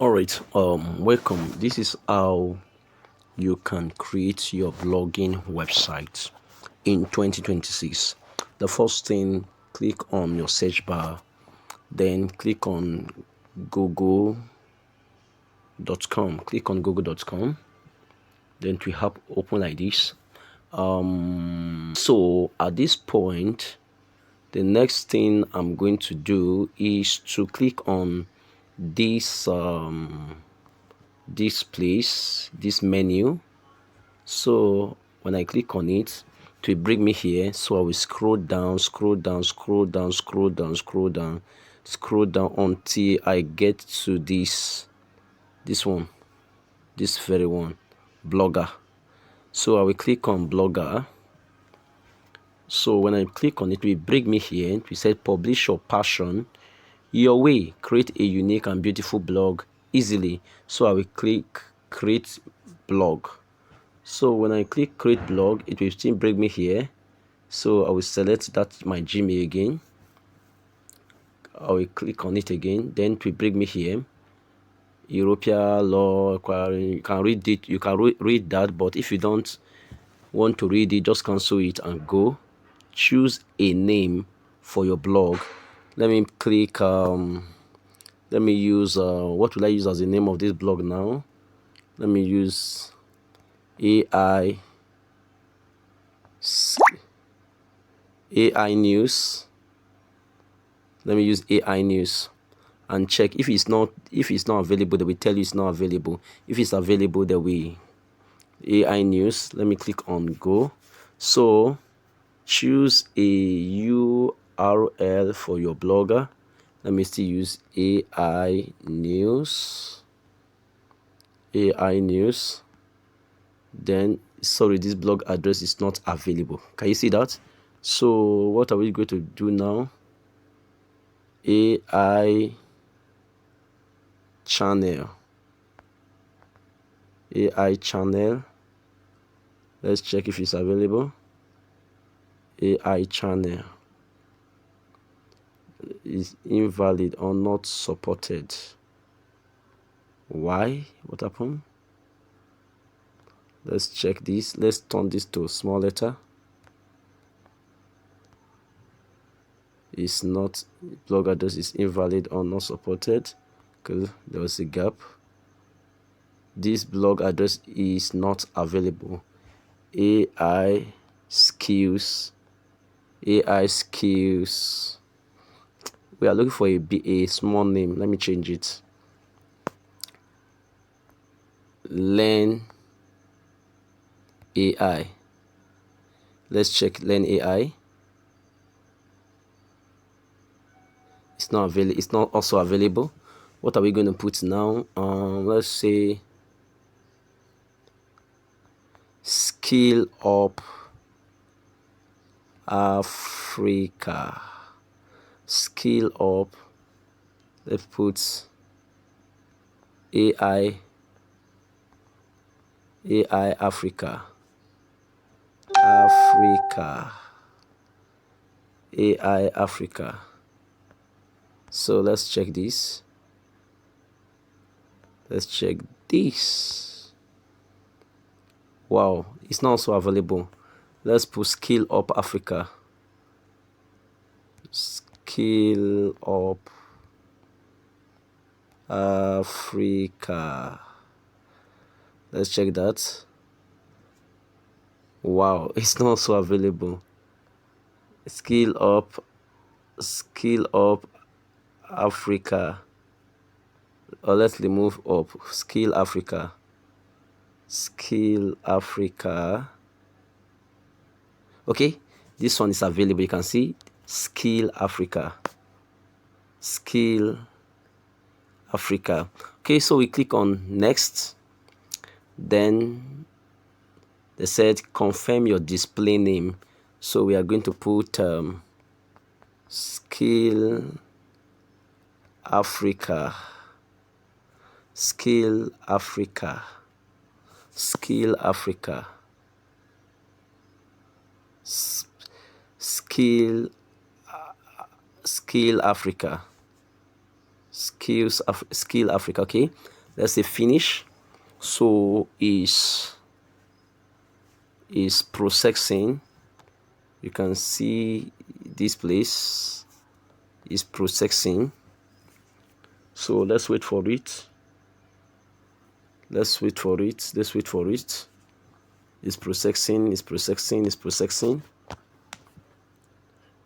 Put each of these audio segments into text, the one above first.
All right, welcome. This is how you can create your blogging website in 2026. The first thing, click on your search bar, then click on google.com. Click on google.com, then it will have open like this. So at this point, the next thing I'm going to do is to click on this this place, this menu. So when I click on it, it will bring me here. So I will scroll down, scroll down, scroll down, scroll down, scroll down, scroll down until I get to this one, this very one, blogger. So I will click on blogger. So when I click on it, it will bring me here. It will say publish your passion your way, create a unique and beautiful blog easily. So I will click create blog. So when I click create blog, it will still bring me here. So I will select that my Gmail again. I will click on it again. Then it will bring me here. European law, you can read it. You can read that, but if you don't want to read it, just cancel it and go. Choose a name for your blog. Let me click. Let me use. What will I use as the name of this blog now? Let me use AI. AI news. Let me use AI news and check if it's not available. They will tell you it's not available. If it's available, there will AI news. Let me click on go. So choose a URL for your blogger. Let me still use AI news. AI news. Then sorry, this blog address is not available. Can you see that? So what are we going to do now? AI channel. AI channel. Let's check if it's available. AI channel is invalid or not supported. Why? What happened? Let's check this. Let's turn this to a small letter. It's not, blog address is invalid or not supported because there was a gap. This blog address is not available. AI skills. AI skills. We are looking for a small name. Let me change it. Learn AI. Let's check Learn AI. It's not available. It's not also available. What are we going to put now? Let's say Skill Up Africa. Skill Up. Let's put AI Africa. AI Africa. So let's check this. Let's check this. Wow, it's not also available. Let's put Skill Up Africa. Skill Up Africa. Let's check that. Wow, it's not also available. Skill Up Africa. Or let's remove up. Skill Africa. Okay, this one is available. You can see Skill Africa. Okay, so we click on next. Then they said confirm your display name. So we are going to put Skill Africa. Skill Africa. Skill Africa. Skill Africa. Skill Africa. Okay, let's say finish. So is processing. You can see this place is processing. So let's wait for it. Let's wait for it. Let's wait for it. It's processing. It's processing. It's processing.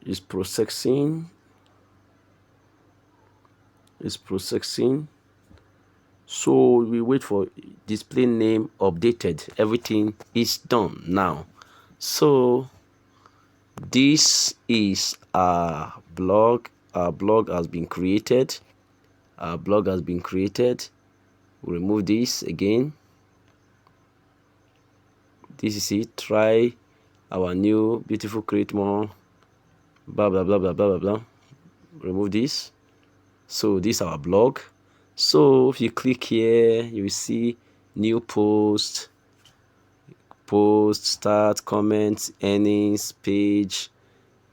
It's processing. It's processing. So we wait for display name updated. Everything is done now. So this is our blog. Our blog has been created. Our blog has been created. We'll remove this again. This is it. Try our new beautiful create more. Blah blah blah blah blah blah blah. Remove this. So this is our blog. So if you click here, you will see new post, start, comments, earnings, page,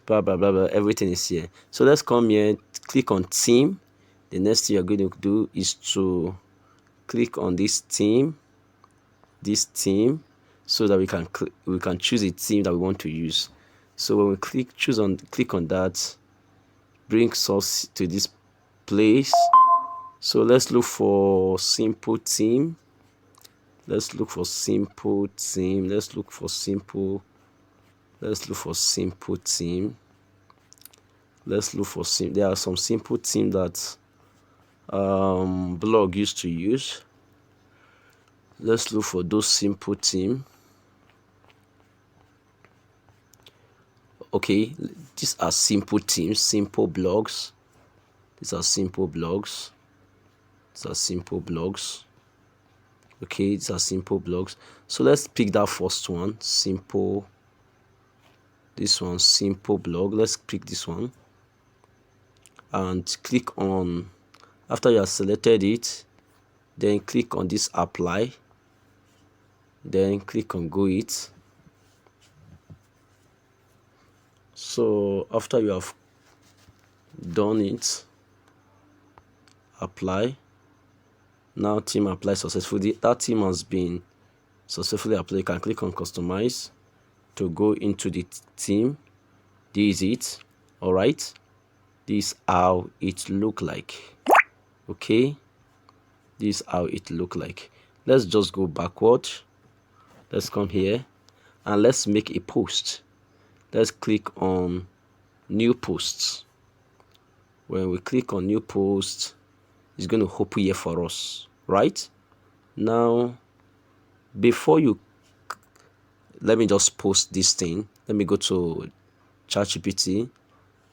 blah blah blah blah. Everything is here. So let's come here, click on theme. The next thing you're going to do is to click on this theme, so that we can choose a theme that we want to use. So when we click on that, brings us to this place. So let's look for simple theme. Let's look for simple theme. Let's look for simple theme. There are some simple theme that blog used to use. Let's look for those simple theme. Okay, these are simple themes, simple blogs. These are simple blogs. Okay, these are simple blogs. So let's pick that first one, simple. This one, simple blog. Let's pick this one and click on. After you have selected it, then click on this apply. Then click on go it. So after you have done it, apply. Now theme applied successfully. That theme has been successfully applied. You can click on customize to go into the theme. This is it. All right, this is how it look like. Okay, this is how it look like. Let's just go backward. Let's come here and let's make a post. Let's click on new posts. When we click on new post, it's going to open here for us. Right now, before you, let me just post this thing. Let me go to ChatGPT.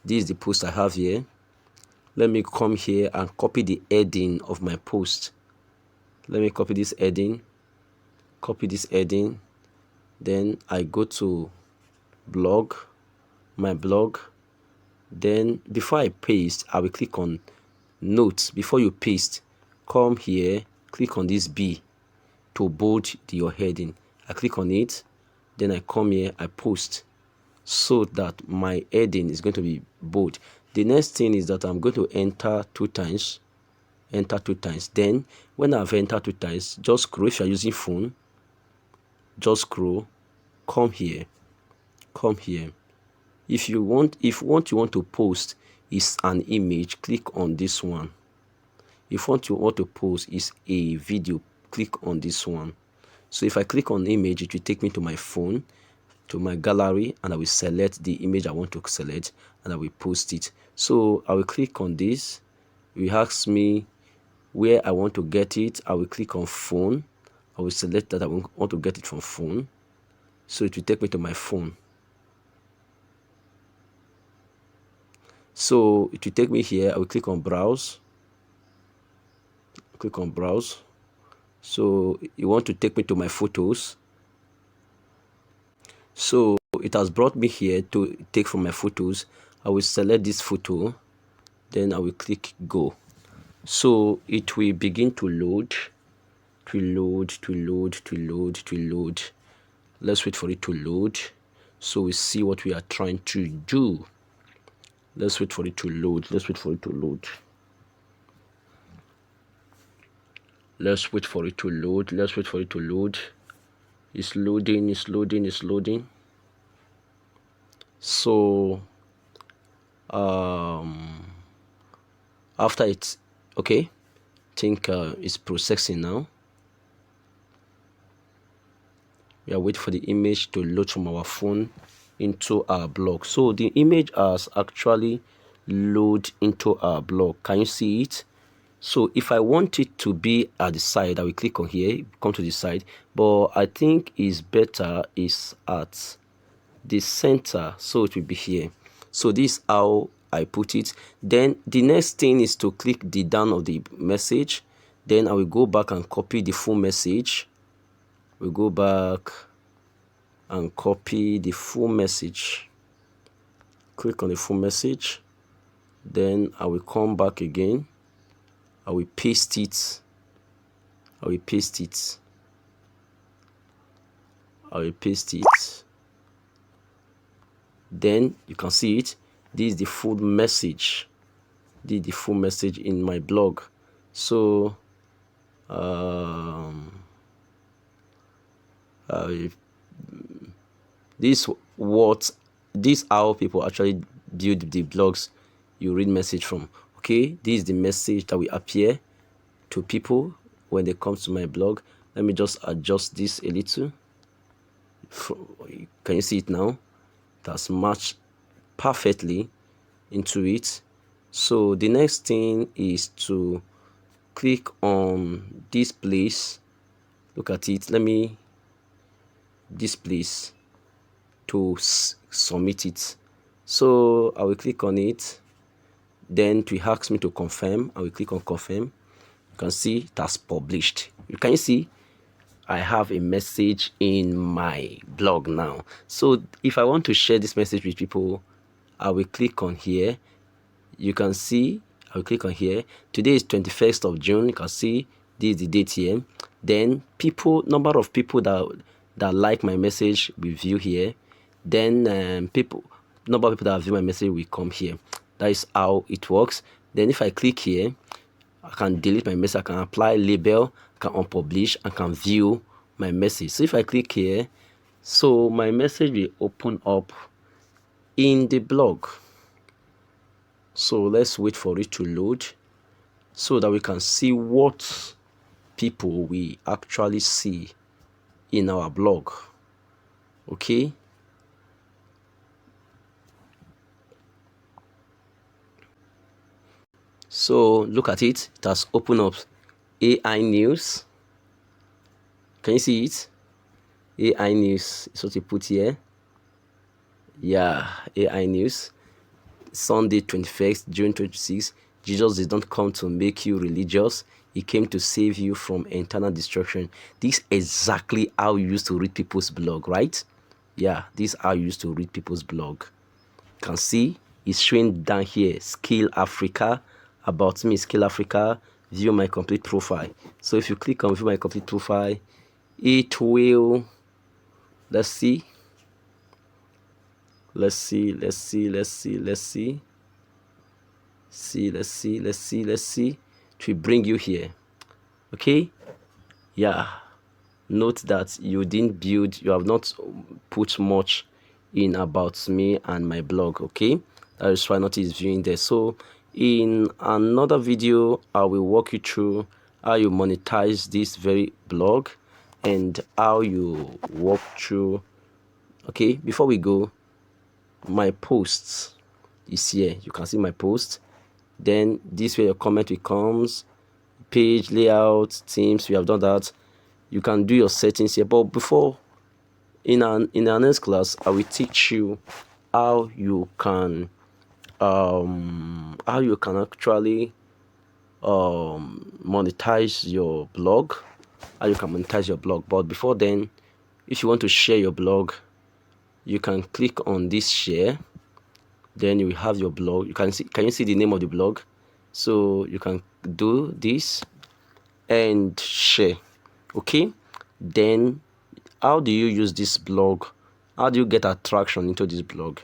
This is the post I have here. Let me come here and copy the heading of my post. Let me copy this heading. Then I go to blog, my blog. Then before I paste, I will click on notes. Before you paste, come here, click on this B to bold your heading. I click on it, then I come here, I post, so that my heading is going to be bold. The next thing is that I'm going to enter two times. Then when I've entered 2 times, just scroll. If you're using phone, just scroll, come here. If what you want to post is an image, click on this one. If what you want to post is a video, click on this one. So if I click on image, it will take me to my phone, to my gallery, and I will select the image I want to select and I will post it. So I will click on this. It will ask me where I want to get it. I will click on phone. I will select that I want to get it from phone. So it will take me to my phone. So it will take me here. I will click on browse. So you want to take me to my photos. So it has brought me here to take from my photos. I will select this photo, then I will click go. So it will begin to load. Let's wait for it to load so we see what we are trying to do. Let's wait for it to load. Let's wait for it to load. Let's wait for it to load. It's loading, it's loading, it's loading. So after it's okay, I think it's processing now. We are waiting for the image to load from our phone into our blog. So the image has actually load into our blog. Can you see it? So if I want it to be at the side, I will click on here, come to the side, but I think is better is at the center, so it will be here. So this is how I put it. Then the next thing is to click the down of the message. Then I will go back and copy the full message. We'll go back and copy the full message. Click on the full message. Then I will come back again. I will paste it. I will paste it. I will paste it. Then you can see it. This is the full message. This is the full message in my blog. So this how people actually build the blogs you read message from. Okay, this is the message that will appear to people when they come to my blog. Let me just adjust this a little. Can you see it now? That's matched perfectly into it. So the next thing is to click on this place. Look at it. Let me this place to submit it. So I will click on it. Then to ask me to confirm, I will click on confirm. You can see that's published. Can you see? I have a message in my blog now. So if I want to share this message with people, I will click on here. You can see, I will click on here. Today is 21st of June. You can see this is the date here. Then number of people that like my message will view here. Then number of people that view my message will come here. That is how it works. Then if I click here, I can delete my message, I can apply label, I can unpublish, I can view my message. So if I click here, so my message will open up in the blog. So let's wait for it to load so that we can see what people we actually see in our blog. Okay. So look at it. It has opened up AI News. Can you see it? AI News is what you put here. Yeah, AI News. Sunday 21st, June 26th. Jesus did not come to make you religious. He came to save you from eternal destruction. This is exactly how you used to read people's blog, right? Yeah, this is how you used to read people's blog. You can see it's showing down here, Skill Africa, about me, Skill Africa, view my complete profile. So if you click on view my complete profile, it will, let's see. It will bring you here. Okay. Yeah, note that you have not put much in about me and my blog. Okay, that is why nothing is viewing there. So in another video I will walk you through how you monetize this very blog and how you walk through. Okay, before we go, my posts is here. You can see my post. Then this way your comment will comes, page layout, themes. We have done that. You can do your settings here, but before, in our next class, I will teach you how you can actually monetize your blog. But before then, if you want to share your blog, you can click on this share. Then you will have your blog. Can you see the name of the blog? So you can do this and share. Okay, then how do you use this blog? How do you get attraction into this blog?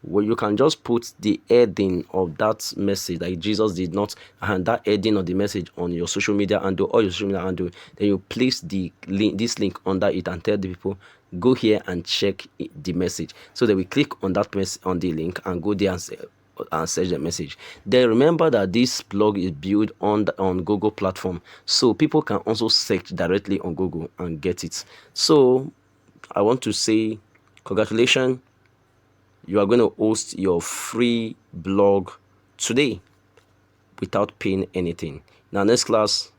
where you can just put the heading of that message, like Jesus did not, and that heading of the message on your social media handle or your social media handle. Then you place the link, this link under it, and tell the people, go here and check the message. So they will click on that on the link and go there and search the message. Then remember that this blog is built on Google platform, so people can also search directly on Google and get it. So I want to say congratulations, you are going to host your free blog today without paying anything. Now next class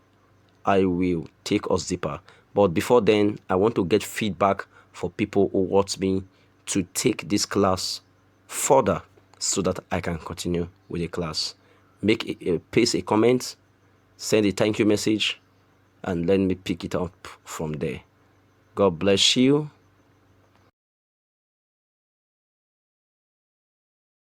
I will take us deeper, but before then I want to get feedback for people who want me to take this class further so that I can continue with the class. Paste a comment, send a thank you message, and let me pick it up from there. God bless you.